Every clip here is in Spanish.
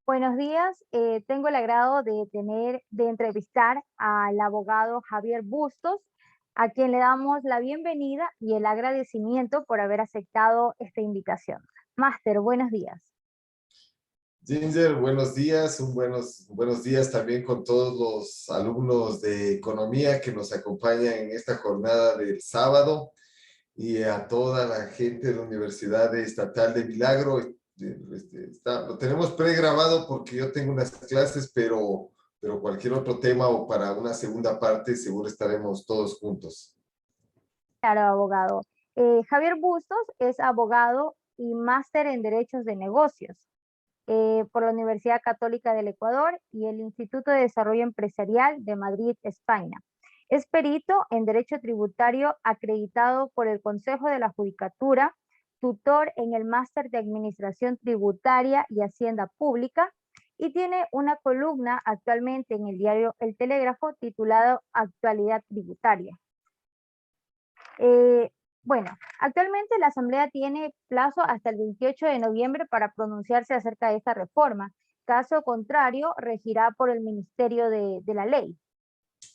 Buenos días, tengo el agrado de entrevistar al abogado Javier Bustos, a quien le damos la bienvenida y el agradecimiento por haber aceptado esta invitación. Máster, buenos días. Ginger, buenos días, buenos días también con todos los alumnos de economía que nos acompañan en esta jornada del sábado y a toda la gente de la Universidad Estatal de Milagro. Lo tenemos pregrabado porque yo tengo unas clases, pero cualquier otro tema o para una segunda parte seguro estaremos todos juntos. Claro, abogado. Javier Bustos es abogado y máster en Derechos de Negocios por la Universidad Católica del Ecuador y el Instituto de Desarrollo Empresarial de Madrid, España. Es perito en Derecho Tributario acreditado por el Consejo de la Judicatura, tutor en el Máster de Administración Tributaria y Hacienda Pública y tiene una columna actualmente en el diario El Telégrafo titulado Actualidad Tributaria. Eh, bueno, actualmente la Asamblea tiene plazo hasta el 28 de noviembre para pronunciarse acerca de esta reforma. Caso contrario, regirá por el Ministerio de la Ley.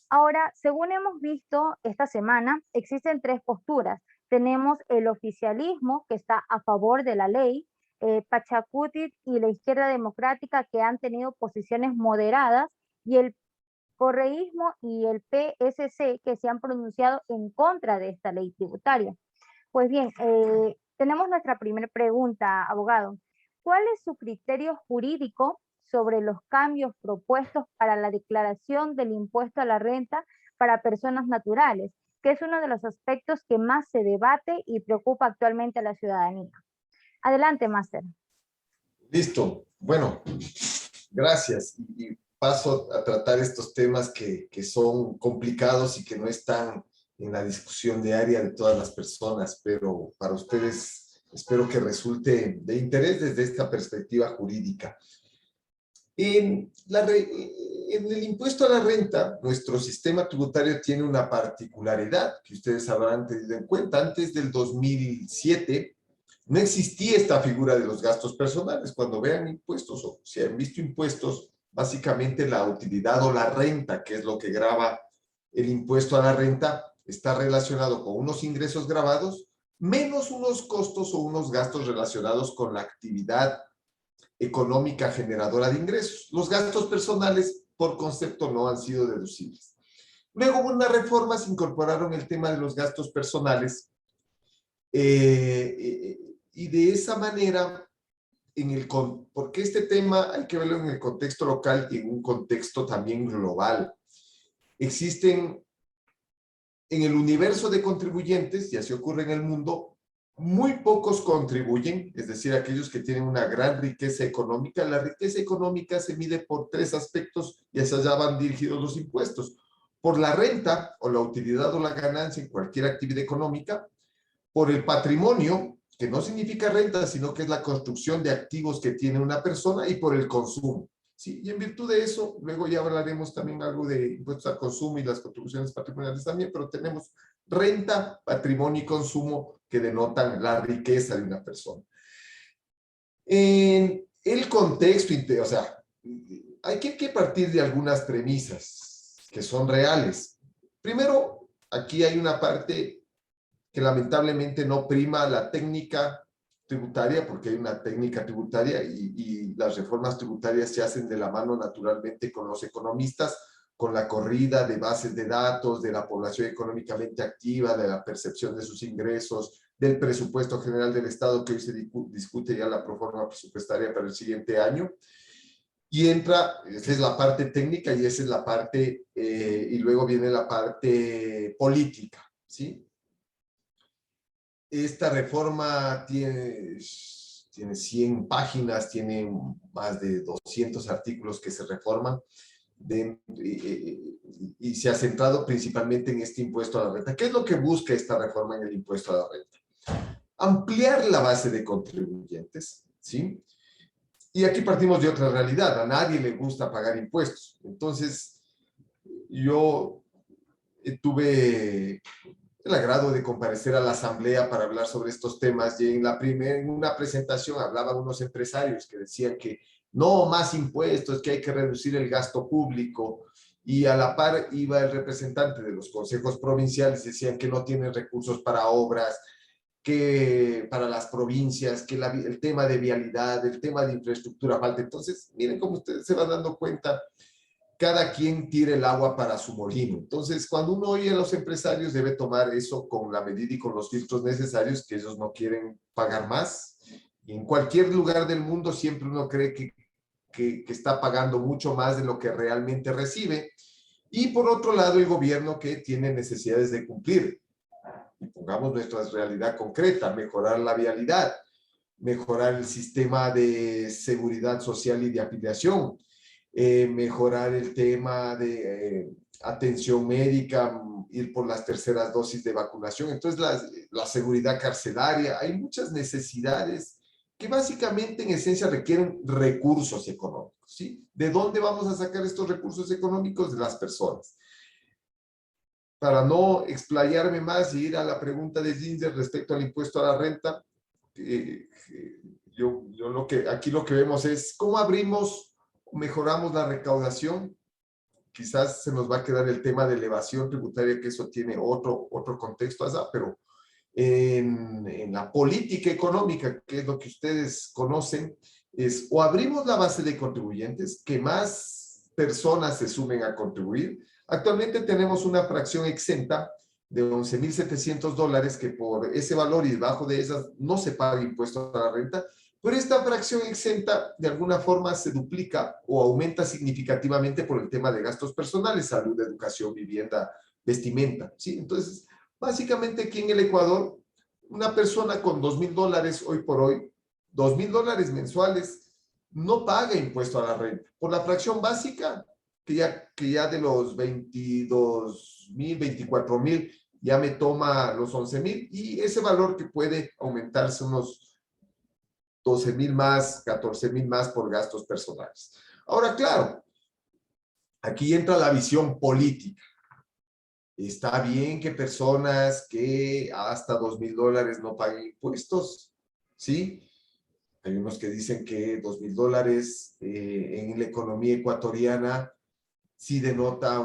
Ahora, según hemos visto esta semana, existen tres posturas. Tenemos el oficialismo, que está a favor de la ley, Pachacuti y la izquierda democrática, que han tenido posiciones moderadas, y el correísmo y el PSC, que se han pronunciado en contra de esta ley tributaria. Pues bien, tenemos nuestra primera pregunta, abogado. ¿Cuál es su criterio jurídico sobre los cambios propuestos para la declaración del impuesto a la renta para personas naturales, que es uno de los aspectos que más se debate y preocupa actualmente a la ciudadanía? Adelante, máster. Listo. Bueno, gracias. Y paso a tratar estos temas que son complicados y que no están en la discusión diaria de todas las personas, pero para ustedes espero que resulte de interés desde esta perspectiva jurídica. En el impuesto a la renta, nuestro sistema tributario tiene una particularidad que ustedes habrán tenido en cuenta. Antes del 2007 no existía esta figura de los gastos personales. Cuando vean impuestos o si han visto impuestos, básicamente la utilidad o la renta, que es lo que grava el impuesto a la renta, está relacionado con unos ingresos gravados menos unos costos o unos gastos relacionados con la actividad económica generadora de ingresos. Los gastos personales, por concepto, no han sido deducibles. Luego, hubo unas reformas, incorporaron el tema de los gastos personales y de esa manera, porque este tema hay que verlo en el contexto local y en un contexto también global. Existen en el universo de contribuyentes, y así ocurre en el mundo, muy pocos contribuyen, es decir, aquellos que tienen una gran riqueza económica. La riqueza económica se mide por tres aspectos y hacia allá van dirigidos los impuestos. Por la renta o la utilidad o la ganancia en cualquier actividad económica, por el patrimonio, que no significa renta, sino que es la construcción de activos que tiene una persona, y por el consumo. ¿Sí? Y en virtud de eso, luego ya hablaremos también algo de impuestos al consumo y las contribuciones patrimoniales también, pero tenemos renta, patrimonio y consumo que denotan la riqueza de una persona. En el contexto, o sea, hay que partir de algunas premisas que son reales. Primero, aquí hay una parte que lamentablemente no prima la técnica tributaria, porque hay una técnica tributaria y las reformas tributarias se hacen de la mano naturalmente con los economistas, con la corrida de bases de datos, de la población económicamente activa, de la percepción de sus ingresos, del presupuesto general del Estado, que hoy se discute ya la proforma presupuestaria para el siguiente año. Y esa es la parte técnica y esa es la parte, y luego viene la parte política, ¿sí? Esta reforma tiene 100 páginas, tiene más de 200 artículos que se reforman y se ha centrado principalmente en este impuesto a la renta. ¿Qué es lo que busca esta reforma en el impuesto a la renta? Ampliar la base de contribuyentes, ¿sí? Y aquí partimos de otra realidad. A nadie le gusta pagar impuestos. Entonces, yo tuve el agrado de comparecer a la asamblea para hablar sobre estos temas y en una presentación hablaban unos empresarios que decían que no más impuestos, que hay que reducir el gasto público, y a la par iba el representante de los consejos provinciales, decían que no tienen recursos para obras, que para las provincias, que el tema de vialidad, el tema de infraestructura falta. Entonces, miren cómo ustedes se van dando cuenta, cada quien tira el agua para su molino. Entonces, cuando uno oye a los empresarios, debe tomar eso con la medida y con los filtros necesarios, que ellos no quieren pagar más. Y en cualquier lugar del mundo siempre uno cree que está pagando mucho más de lo que realmente recibe. Y por otro lado, el gobierno que tiene necesidades de cumplir. Y pongamos nuestra realidad concreta, mejorar la vialidad, mejorar el sistema de seguridad social y de afiliación, mejorar el tema de atención médica, ir por las terceras dosis de vacunación. Entonces, la seguridad carcelaria, hay muchas necesidades que básicamente en esencia requieren recursos económicos, ¿sí? ¿De dónde vamos a sacar estos recursos económicos? De las personas. Para no explayarme más y ir a la pregunta de Ginger respecto al impuesto a la renta, aquí lo que vemos es cómo abrimos, mejoramos la recaudación. Quizás se nos va a quedar el tema de elevación tributaria, que eso tiene otro contexto, pero en la política económica, que es lo que ustedes conocen, es o abrimos la base de contribuyentes, que más personas se sumen a contribuir. Actualmente tenemos una fracción exenta de $11,700, que por ese valor y debajo de esas no se paga impuesto a la renta, pero esta fracción exenta de alguna forma se duplica o aumenta significativamente por el tema de gastos personales, salud, educación, vivienda, vestimenta, ¿sí? Entonces, básicamente aquí en el Ecuador, una persona con $2,000 hoy por hoy, $2,000 mensuales, no paga impuesto a la renta. Por la fracción básica, que ya de los 22,000, 24,000, ya me toma los 11,000, y ese valor que puede aumentarse unos 12,000 más, 14,000 más por gastos personales. Ahora, claro, aquí entra la visión política. Está bien que personas que hasta $2,000 no paguen impuestos, ¿sí? Hay unos que dicen que $2,000 en la economía ecuatoriana sí denota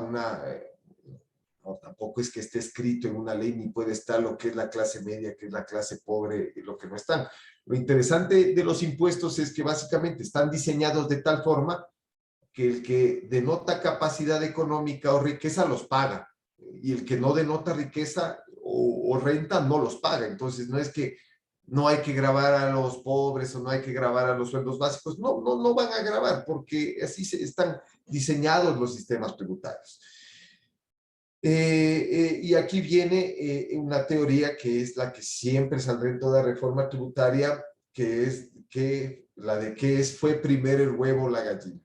no, tampoco es que esté escrito en una ley, ni puede estar lo que es la clase media, que es la clase pobre, y lo que no están. Lo interesante de los impuestos es que básicamente están diseñados de tal forma que el que denota capacidad económica o riqueza los paga, y el que no denota riqueza o renta no los paga. Entonces, no es que no hay que gravar a los pobres o no hay que gravar a los sueldos básicos. No van a gravar, porque así están diseñados los sistemas tributarios. Y aquí viene una teoría que es la que siempre saldrá en toda reforma tributaria, que es la de que fue primero el huevo o la gallina.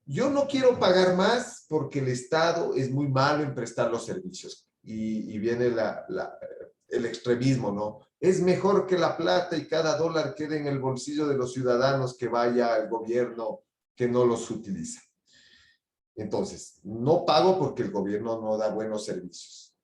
Yo no quiero pagar más porque el Estado es muy malo en prestar los servicios. Y viene el extremismo, ¿no? Es mejor que la plata y cada dólar quede en el bolsillo de los ciudadanos que vaya al gobierno que no los utiliza. Entonces, no pago porque el gobierno no da buenos servicios.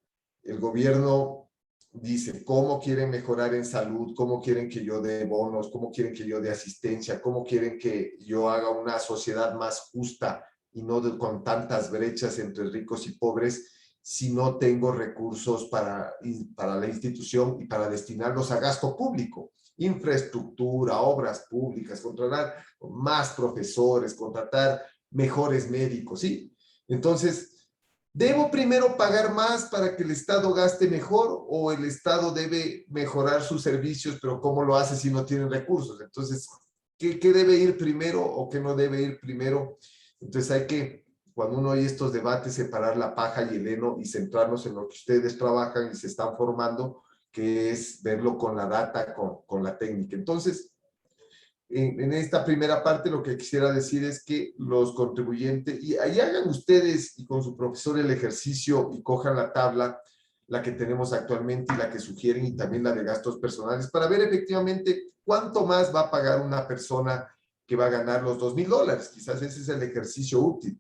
El gobierno dice cómo quieren mejorar en salud, cómo quieren que yo dé bonos, cómo quieren que yo dé asistencia, cómo quieren que yo haga una sociedad más justa y no con tantas brechas entre ricos y pobres, si no tengo recursos para la institución y para destinarlos a gasto público, infraestructura, obras públicas, contratar más profesores, contratar mejores médicos, ¿sí? Entonces, ¿debo primero pagar más para que el Estado gaste mejor, o el Estado debe mejorar sus servicios, pero cómo lo hace si no tiene recursos? Entonces, ¿qué debe ir primero o qué no debe ir primero? Entonces hay que, cuando uno oye estos debates, separar la paja y el heno y centrarnos en lo que ustedes trabajan y se están formando, que es verlo con la data, con la técnica. Entonces, en esta primera parte lo que quisiera decir es que los contribuyentes, y ahí hagan ustedes y con su profesor el ejercicio y cojan la tabla, la que tenemos actualmente y la que sugieren, y también la de gastos personales, para ver efectivamente cuánto más va a pagar una persona que va a ganar los $2,000. Quizás ese es el ejercicio útil,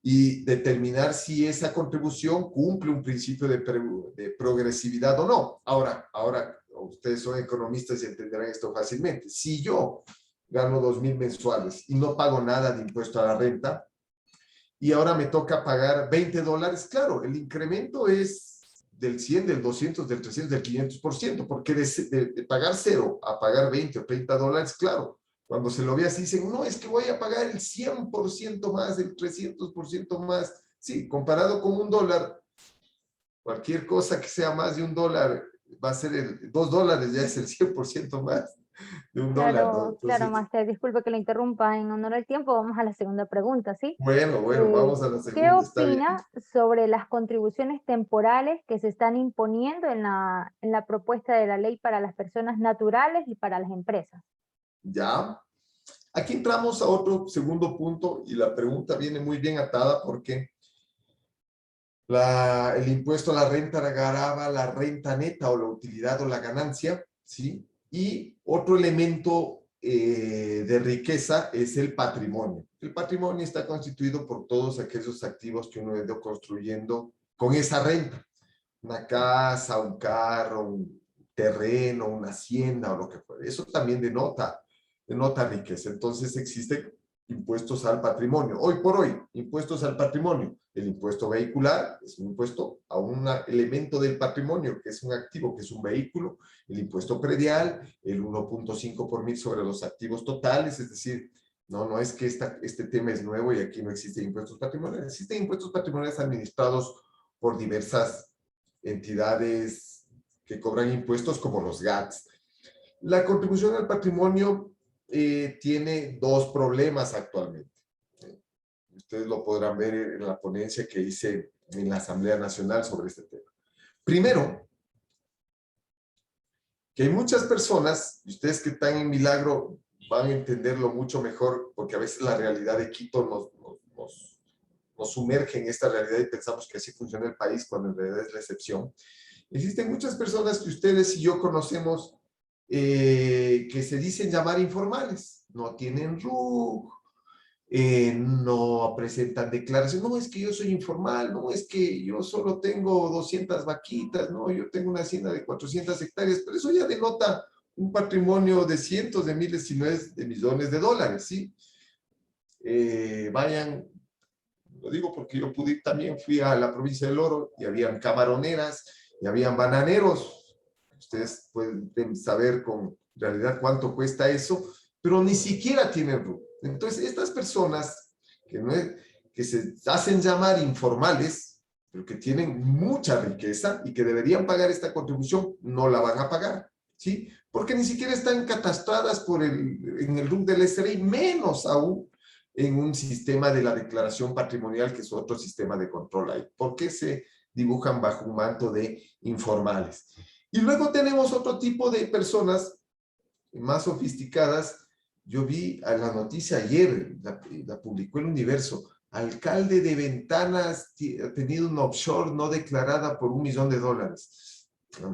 y determinar si esa contribución cumple un principio de progresividad o no. Ahora, ustedes son economistas y entenderán esto fácilmente. Si yo gano 2,000 mensuales y no pago nada de impuesto a la renta, y ahora me toca pagar $20, claro, el incremento es del 100, del 200, del 300, del 500%, porque de pagar 0 a pagar 20 o $30, claro, cuando se lo ve así, dicen, no, es que voy a pagar el 100% más, el 300% más. Sí, comparado con $1, cualquier cosa que sea más de $1 va a ser el $2, ya es el 100% más de $1, ¿no? Claro, claro, Entonces, máster, disculpe que le interrumpa. En honor al tiempo, vamos a la segunda pregunta, ¿sí? bueno, Eh, vamos a la ¿Qué segunda, está bien. opina sobre las contribuciones temporales que se están imponiendo en la propuesta de la ley para las personas naturales y para las empresas? Ya. Aquí entramos a otro segundo punto y la pregunta viene muy bien atada porque el impuesto a la renta grava la renta neta o la utilidad o la ganancia, ¿sí? Y otro elemento de riqueza es el patrimonio. El patrimonio está constituido por todos aquellos activos que uno ha ido construyendo con esa renta. Una casa, un carro, un terreno, una hacienda o lo que fuera. Eso también denota riqueza. Entonces existen impuestos al patrimonio. Hoy por hoy, impuestos al patrimonio. El impuesto vehicular es un impuesto a un elemento del patrimonio, que es un activo, que es un vehículo. El impuesto predial, el 1.5 por mil sobre los activos totales, es decir, no es que este tema es nuevo y aquí no existen impuestos patrimoniales. Existen impuestos patrimoniales administrados por diversas entidades que cobran impuestos como los GATS. La contribución al patrimonio tiene dos problemas actualmente. Ustedes lo podrán ver en la ponencia que hice en la Asamblea Nacional sobre este tema. Primero, que hay muchas personas, y ustedes que están en Milagro van a entenderlo mucho mejor, porque a veces la realidad de Quito nos sumerge en esta realidad y pensamos que así funciona el país, cuando en realidad es la excepción. Existen muchas personas que ustedes y yo conocemos que se dicen llamar informales. No tienen RUC, no presentan declaración. No, es que yo soy informal. No, es que yo solo tengo 200 vaquitas. No, yo tengo una hacienda de 400 hectáreas. Pero eso ya denota un patrimonio de cientos de miles, si no es de millones de dólares, ¿sí? Vayan, lo digo porque yo también fui a la provincia del Oro y habían camaroneras y habían bananeros. Ustedes pueden saber con realidad cuánto cuesta eso, pero ni siquiera tienen RUC. Entonces, estas personas que se hacen llamar informales, pero que tienen mucha riqueza y que deberían pagar esta contribución, no la van a pagar, ¿sí? Porque ni siquiera están catastradas en el RUC del SRI, menos aún en un sistema de la declaración patrimonial, que es otro sistema de control ahí. ¿Por qué se dibujan bajo un manto de informales? Y luego tenemos otro tipo de personas más sofisticadas. Yo vi a la noticia ayer, la publicó el Universo. Alcalde de Ventanas ha tenido una offshore no declarada por $1 millón.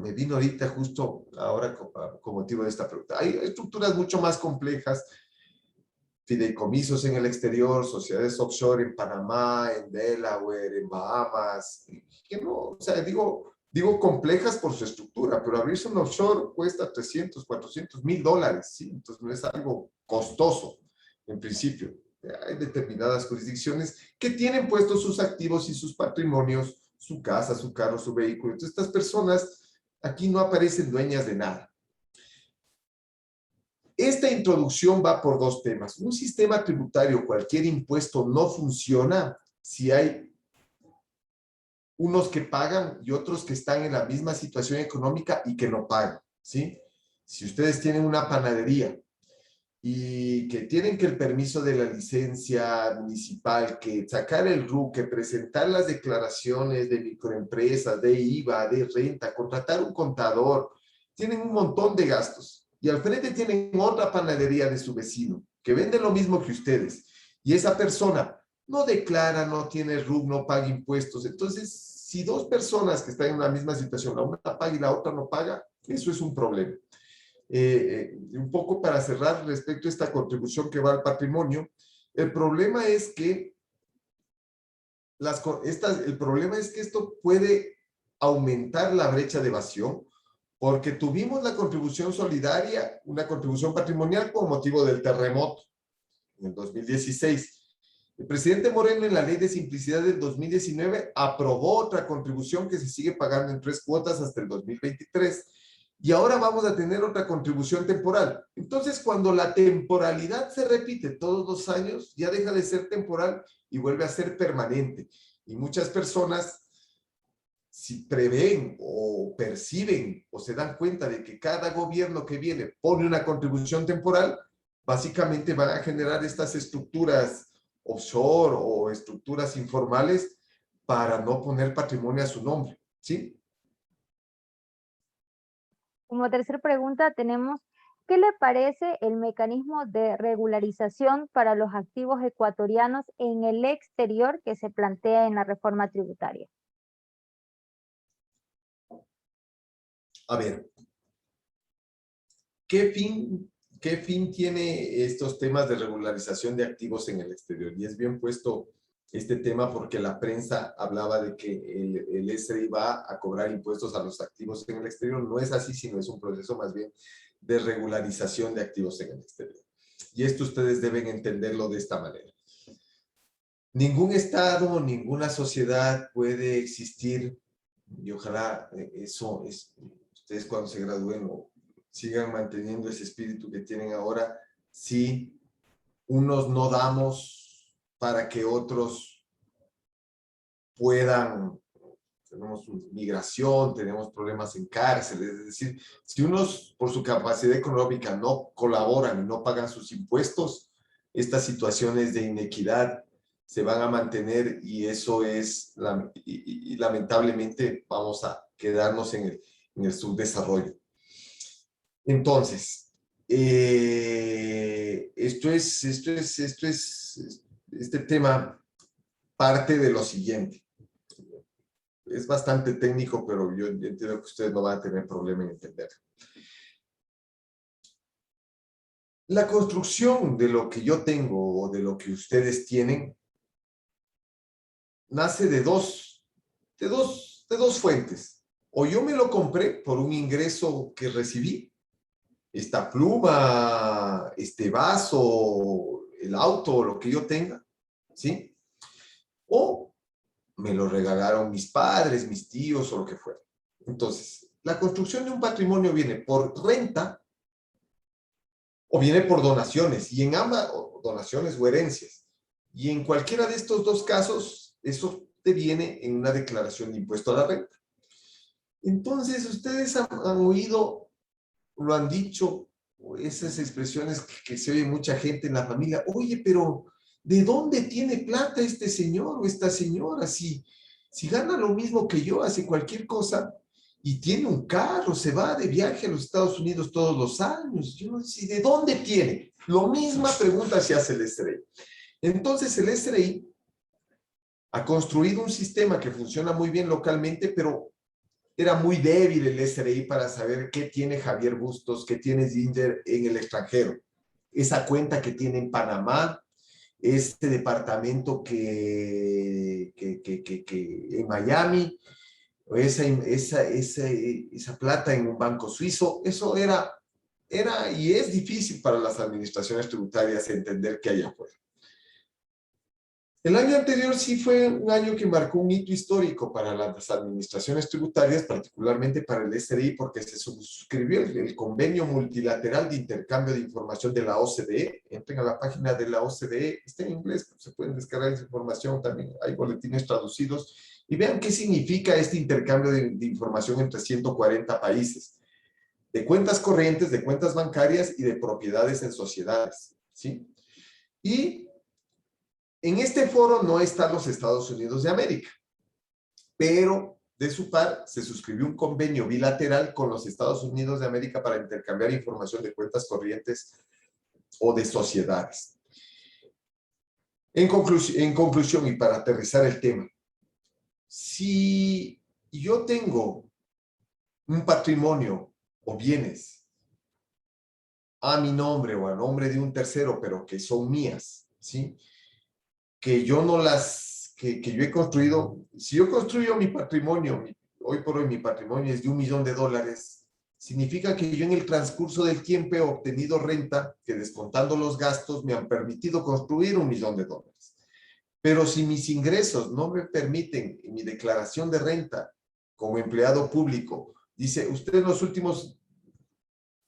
Me vino ahorita justo ahora con motivo de esta pregunta. Hay estructuras mucho más complejas, fideicomisos en el exterior, sociedades offshore en Panamá, en Delaware, en Bahamas, que no, o sea, digo complejas por su estructura, pero abrirse un offshore cuesta 300, 400 mil dólares, ¿sí? Entonces no es algo costoso, en principio. Hay determinadas jurisdicciones que tienen puestos sus activos y sus patrimonios, su casa, su carro, su vehículo. Entonces estas personas aquí no aparecen dueñas de nada. Esta introducción va por dos temas. Un sistema tributario, cualquier impuesto, no funciona si hay unos que pagan y otros que están en la misma situación económica y que no pagan, ¿sí? Si ustedes tienen una panadería y que tienen que el permiso de la licencia municipal, que sacar el RUC, que presentar las declaraciones de microempresas, de IVA, de renta, contratar un contador, tienen un montón de gastos. Y al frente tienen otra panadería de su vecino, que vende lo mismo que ustedes. Y esa persona no declara, no tiene RUC, no paga impuestos. Entonces, si dos personas que están en la misma situación, la una paga y la otra no paga, eso es un problema. Un poco para cerrar respecto a esta contribución que va al patrimonio, el problema es que esto puede aumentar la brecha de evasión, porque tuvimos la contribución solidaria, una contribución patrimonial con motivo del terremoto en el 2016. El presidente Moreno en la ley de simplicidad del 2019 aprobó otra contribución que se sigue pagando en 3 cuotas hasta el 2023. Y ahora vamos a tener otra contribución temporal. Entonces, cuando la temporalidad se repite todos los años, ya deja de ser temporal y vuelve a ser permanente. Y muchas personas, si prevén o perciben o se dan cuenta de que cada gobierno que viene pone una contribución temporal, básicamente van a generar estas estructuras offshore o estructuras informales para no poner patrimonio a su nombre, ¿sí? Como tercera pregunta tenemos, ¿qué le parece el mecanismo de regularización para los activos ecuatorianos en el exterior que se plantea en la reforma tributaria? A ver, ¿qué fin tiene estos temas de regularización de activos en el exterior? Y es bien puesto este tema porque la prensa hablaba de que el SRI va a cobrar impuestos a los activos en el exterior. No es así, sino es un proceso más bien de regularización de activos en el exterior. Y esto ustedes deben entenderlo de esta manera. Ningún Estado, ninguna sociedad puede existir, y ojalá eso es, ustedes cuando se gradúen sigan manteniendo ese espíritu que tienen ahora, si unos no damos para que otros puedan, tenemos migración, tenemos problemas en cárceles, es decir, si unos por su capacidad económica no colaboran y no pagan sus impuestos, estas situaciones de inequidad se van a mantener y eso es, y lamentablemente vamos a quedarnos en el subdesarrollo. Entonces, este tema parte de lo siguiente. Es bastante técnico, pero yo entiendo que ustedes no van a tener problema en entenderlo. La construcción de lo que yo tengo o de lo que ustedes tienen nace de dos fuentes. O yo me lo compré por un ingreso que recibí, esta pluma, este vaso, el auto, lo que yo tenga, ¿sí? O me lo regalaron mis padres, mis tíos o lo que fuera. Entonces, la construcción de un patrimonio viene por renta o viene por donaciones, y en ambas, donaciones o herencias. Y en cualquiera de estos dos casos, eso te viene en una declaración de impuesto a la renta. Entonces, ustedes han oído, lo han dicho, esas expresiones que se oye mucha gente en la familia, oye, pero ¿de dónde tiene plata este señor o esta señora? Si gana lo mismo que yo, hace cualquier cosa y tiene un carro, se va de viaje a los Estados Unidos todos los años. Yo no sé, ¿de dónde tiene? Lo misma pregunta se hace el SRI. Entonces el SRI ha construido un sistema que funciona muy bien localmente, pero era muy débil el SRI para saber qué tiene Javier Bustos, qué tiene Ginger en el extranjero. Esa cuenta que tiene en Panamá, este departamento que en Miami, esa plata en un banco suizo, eso era y es difícil para las administraciones tributarias entender qué hay afuera. El año anterior sí fue un año que marcó un hito histórico para las administraciones tributarias, particularmente para el SRI, porque se suscribió el convenio multilateral de intercambio de información de la OCDE. Entren a la página de la OCDE, está en inglés, se pueden descargar esa información, también hay boletines traducidos, y vean qué significa este intercambio de información entre 140 países, de cuentas corrientes, de cuentas bancarias y de propiedades en sociedades, ¿sí? Y en este foro no están los Estados Unidos de América, pero de su par se suscribió un convenio bilateral con los Estados Unidos de América para intercambiar información de cuentas corrientes o de sociedades. En conclusión y para aterrizar el tema, si yo tengo un patrimonio o bienes a mi nombre o a nombre de un tercero, pero que son mías, ¿sí? Que yo no que yo he construido, si yo construyo mi patrimonio, hoy por hoy mi patrimonio es de $1 millón, significa que yo en el transcurso del tiempo he obtenido renta que, descontando los gastos, me han permitido construir $1.000.000. Pero si mis ingresos no me permiten en mi declaración de renta como empleado público, dice, usted en los últimos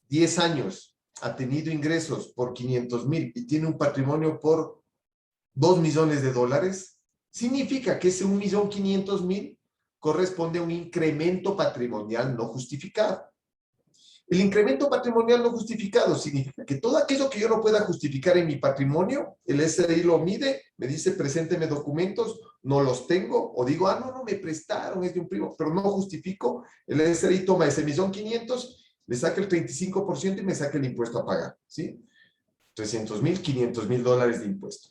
10 años ha tenido ingresos por 500,000 y tiene un patrimonio por $2.000.000, significa que ese 1.500.000 corresponde a un incremento patrimonial no justificado. El incremento patrimonial no justificado significa que todo aquello que yo no pueda justificar en mi patrimonio, el SRI lo mide, me dice, presénteme documentos, no los tengo, o digo, no, me prestaron, es de un primo, pero no justifico, el SRI toma ese 1.500.000, le saca el 35% y me saca el impuesto a pagar, ¿sí? 300,000, $500,000 de impuesto.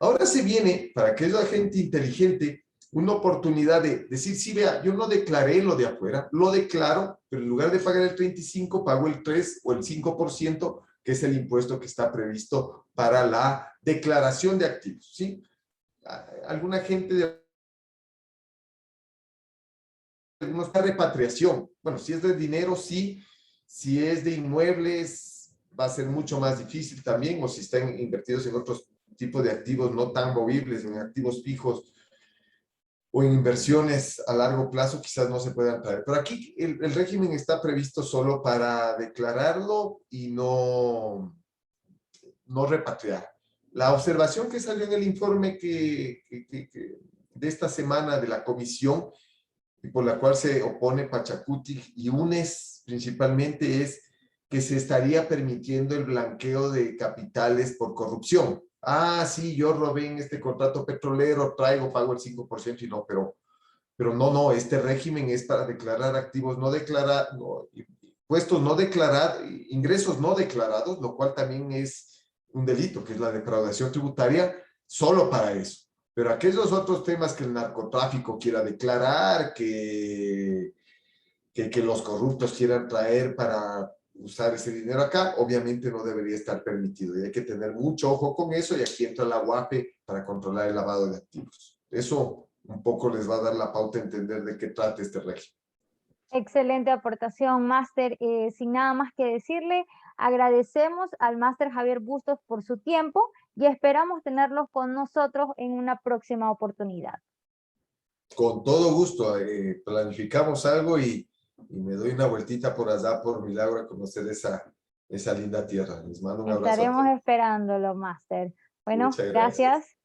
Ahora se viene, para aquella gente inteligente, una oportunidad de decir, sí, vea, yo no declaré lo de afuera, lo declaro, pero en lugar de pagar el 35, pago el 3 o el 5%, que es el impuesto que está previsto para la declaración de activos, ¿sí? Alguna gente de algunos repatriación, bueno, si es de dinero, sí, si es de inmuebles, va a ser mucho más difícil también, o si están invertidos en otros tipos de activos no tan movibles, en activos fijos, o en inversiones a largo plazo, quizás no se puedan traer. Pero aquí el régimen está previsto solo para declararlo y no repatriar. La observación que salió en el informe de esta semana de la comisión, y por la cual se opone Pachacuti y UNES principalmente, es que se estaría permitiendo el blanqueo de capitales por corrupción. Sí, yo robé en este contrato petrolero, traigo, pago el 5% y no, pero no, este régimen es para declarar activos no declarados, impuestos no declarados, ingresos no declarados, lo cual también es un delito, que es la defraudación tributaria, solo para eso. Pero aquellos otros temas que el narcotráfico quiera declarar, que los corruptos quieran traer para usar ese dinero acá, obviamente no debería estar permitido. Y hay que tener mucho ojo con eso, y aquí entra la UAPE para controlar el lavado de activos. Eso un poco les va a dar la pauta a entender de qué trata este régimen. Excelente aportación, máster. Sin nada más que decirle, agradecemos al máster Javier Bustos por su tiempo y esperamos tenerlos con nosotros en una próxima oportunidad. Con todo gusto, planificamos algo y me doy una vueltita por allá, por Milagro, a conocer esa linda tierra. Les mando un abrazo a Estaremos todos. esperándolo, máster. Bueno, Muchas gracias. gracias.